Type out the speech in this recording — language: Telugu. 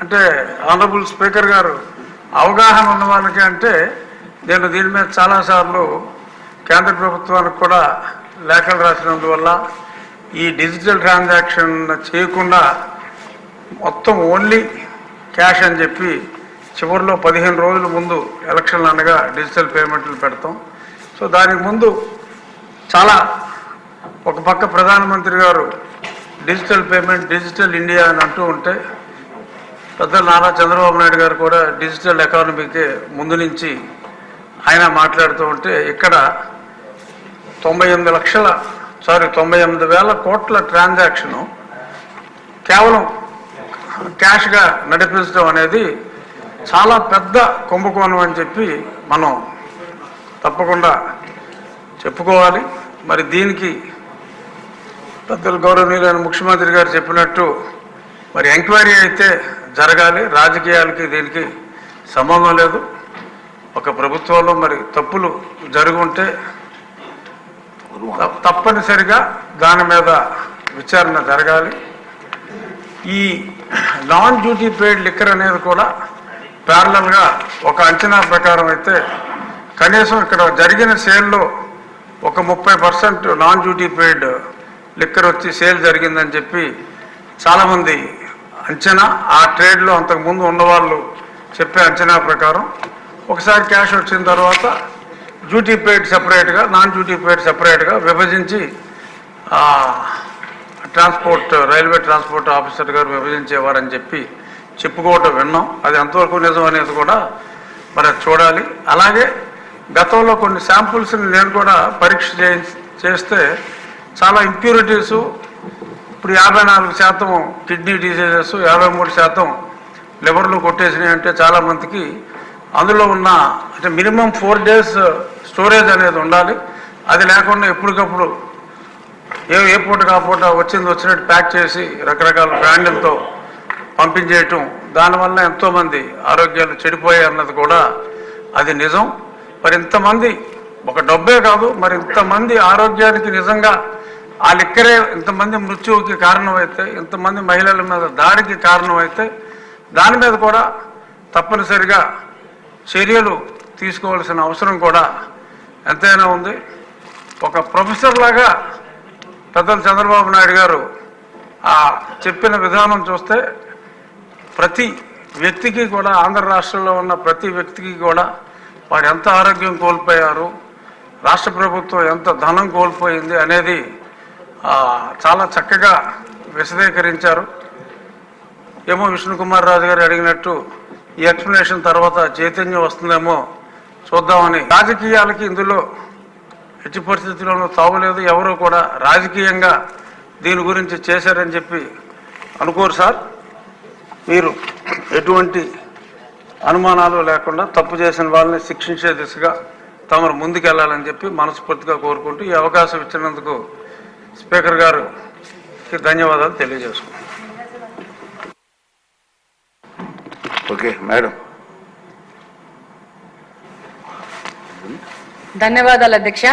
అంటే ఆనరబుల్ స్పీకర్ గారు అవగాహన ఉన్న వాళ్ళకి అంటే నేను దీని మీద చాలాసార్లు కేంద్ర ప్రభుత్వానికి కూడా లేఖలు రాసినందువల్ల ఈ డిజిటల్ ట్రాన్సాక్షన్ చేయకుండా మొత్తం ఓన్లీ క్యాష్ అని చెప్పి చివరిలో 15 రోజుల ముందు ఎలక్షన్లు అనగా డిజిటల్ పేమెంట్లు పెడతాం. సో దానికి ముందు చాలా ఒక పక్క ప్రధానమంత్రి గారు డిజిటల్ పేమెంట్ డిజిటల్ ఇండియా అని అంటూ ఉంటే పెద్దలు నారా చంద్రబాబు నాయుడు గారు కూడా డిజిటల్ ఎకానమీకి ముందు నుంచి ఆయన మాట్లాడుతూ ఉంటే ఇక్కడ 98,000 కోట్ల ట్రాన్సాక్షను కేవలం క్యాష్గా నడిపించడం అనేది చాలా పెద్ద కుంభకోణం అని చెప్పి మనం తప్పకుండా చెప్పుకోవాలి. మరి దీనికి పెద్దలు గౌరవనీయులైన ముఖ్యమంత్రి గారు చెప్పినట్టు మరి ఎంక్వైరీ అయితే జరగాలి. రాజకీయాలకి దీనికి సంబంధం లేదు. ఒక ప్రభుత్వంలో మరి తప్పులు జరుగుంటే తప్పనిసరిగా దాని మీద విచారణ జరగాలి. ఈ నాన్ డ్యూటీ పెయిడ్ లిక్కర్ అనేది కూడా ప్యారలల్గా ఒక అంచనా ప్రకారం అయితే కనీసం ఇక్కడ జరిగిన సేల్లో ఒక 30% నాన్ డ్యూటీ పెయిడ్ లిక్కర్ వచ్చి సేల్ జరిగిందని చెప్పి చాలామంది అంచనా. ఆ ట్రేడ్లో అంతకుముందు ఉన్నవాళ్ళు చెప్పే అంచనా ప్రకారం ఒకసారి క్యాష్ వచ్చిన తర్వాత డ్యూటీ పెయిడ్ సెపరేట్గా నాన్ డ్యూటీ పెయిడ్ సెపరేట్గా విభజించి రైల్వే ట్రాన్స్పోర్ట్ ఆఫీసర్ గారు విభజించేవారని చెప్పి చెప్పుకోవటం విన్నాం. అది ఎంతవరకు నిజం అనేది కూడా మరి చూడాలి. అలాగే గతంలో కొన్ని శాంపుల్స్ని నేను కూడా పరీక్ష చేస్తే చాలా ఇంప్యూరిటీసు ఇప్పుడు 54% కిడ్నీ డిసీజెస్ 53% లివర్లు కొట్టేసినాయి అంటే చాలామందికి అందులో ఉన్న అంటే మినిమం 4 days స్టోరేజ్ అనేది ఉండాలి. అది లేకుండా ఎప్పటికప్పుడు ఏ పూటకు ఆ పూట వచ్చినట్టు ప్యాక్ చేసి రకరకాల బ్రాండ్లతో పంపించేయటం దానివల్ల ఎంతోమంది ఆరోగ్యాలు చెడిపోయాయి అన్నది కూడా అది నిజం. మరి ఇంతమంది ఒక డబ్బే కాదు మరి ఇంతమంది ఆరోగ్యానికి నిజంగా ఆ లిక్కరే ఇంతమంది మృత్యువుకి కారణమైతే ఇంతమంది మహిళల మీద దాడికి కారణమైతే దాని మీద కూడా తప్పనిసరిగా చర్యలు తీసుకోవాల్సిన అవసరం కూడా ఎంతైనా ఉంది. ఒక ప్రొఫెసర్ లాగా పెద్దలు చంద్రబాబు నాయుడు గారు ఆ చెప్పిన విధానం చూస్తే ప్రతి వ్యక్తికి కూడా ఆంధ్ర రాష్ట్రంలో ఉన్న ప్రతి వ్యక్తికి కూడా వారు ఎంత ఆరోగ్యం కోల్పోయారు, రాష్ట్ర ప్రభుత్వం ఎంత ధనం కోల్పోయింది అనేది చాలా చక్కగా విశదీకరించారు. ఏమో విష్ణుకుమార్ రాజు గారు అడిగినట్టు ఈ ఎక్స్ప్లెనేషన్ తర్వాత చైతన్యం వస్తుందేమో చూద్దామని. రాజకీయాలకి ఇందులో ఎట్టి పరిస్థితుల్లోనూ తావులేదు. ఎవరు కూడా రాజకీయంగా దీని గురించి చేశారని చెప్పి అనుకోరు సార్. మీరు ఎటువంటి అనుమానాలు లేకుండా తప్పు చేసిన వాళ్ళని శిక్షించే దిశగా తమరు ముందుకెళ్లాలని చెప్పి మనస్ఫూర్తిగా కోరుకుంటూ ఈ అవకాశం ఇచ్చినందుకు స్పీకర్ గారికి ధన్యవాదాలు తెలియజేసుకుంటాం. Okay madam. ధన్యవాదాలు అధ్యక్ష.